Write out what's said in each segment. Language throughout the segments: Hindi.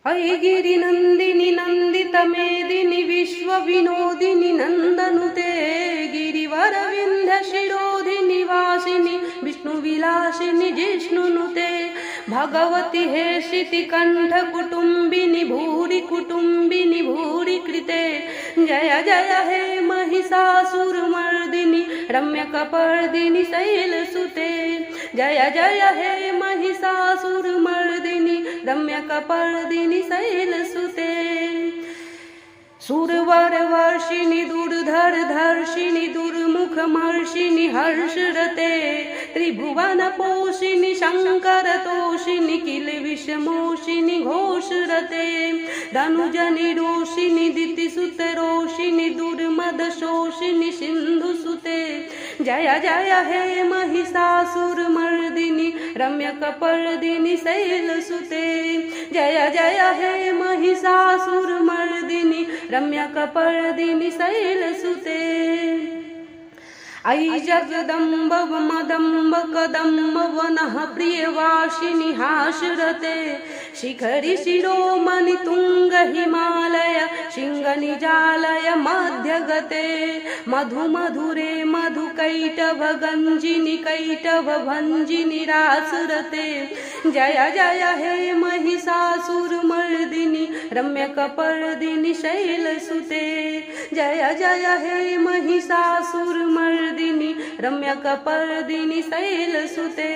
ऐगिरिनन्दिनि नन्दितमेदिनि विश्वविनोदिनि नन्दनुते गिरिवरविन्ध्यशिरोधिनि वासिनि विष्णुविलासिनि जिष्णुनुते भगवति हेशितिकण्ठकुटुम्बिनि भूरि कुटुम्बिनि भूरि कृते जय जय हे महिषासुरमर्दिनि रम्यकपर्दिनि शैलसुते जय जय हे महिषासुरमर्दिनि रम्यकपर्दिनि शैलसुते सुरवरवर्षिणि दुर्धरधर्षिणि दुर्मुखमर्षिणि हर्षरते त्रिभुवनपोषिणि शङ्करतोषिणि किलविषमोषिणि घोषरते धनुजनिरोषिणि दितिसुतरोषिणि दुर्मदशोषिणि सिन्धुसुते जय जय हे महिषासुरमर्दिनि रम्यकपर्दिनि शैलसुते जय जय हे महिषासुरमर्दिनि रम्यकपर्दिनि शैलसुते ऐ जगदम्ब मदम्ब कदम्ब वनः प्रियवासिनि हासरते शिखरि शिरोमणि तुंग हिमालय शिंगनिजालय मध्यगते मधु मधुरे मधुकैटभ गंजिनि कैटभ भंजिनि रासरते जय जय हे महिषासुरमर्दिनि रम्यकपर्दिनि शैलसुते जय जय हे महिषासुरमर्दिनि रम्यकपर्दिनि शैलसुते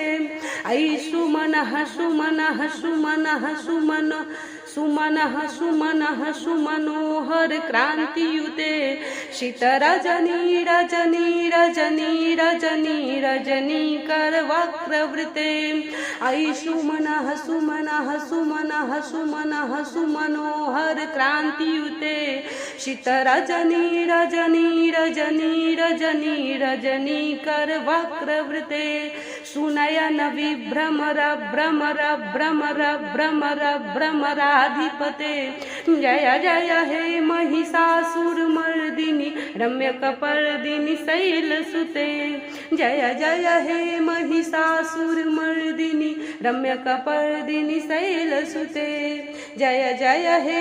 ऐ सुमनः सुमनः सुमनः सुमन सुमनः सुमनः सुमनोहर क्रांतियुते शीतरजनी रजनी रजनी रजनी रजनी करवक्रवृते ऐ सुमनः सुमनः सुमनः सुमनः सुमनोहर क्रांतियुते शीतरजनी रजनी रजनी रजनी रजनी करवक्रवृते सुनयन विभ्रमर भ्रमर भ्रमर भ्रमर भ्रमराधिपते जय जय हे महिषासुरमर्दिनि रम्यकपर्दिनि शैलसुते जय जय हे महिषासुरमर्दिनि रम्यकपर्दिनि शैलसुते जय जय हे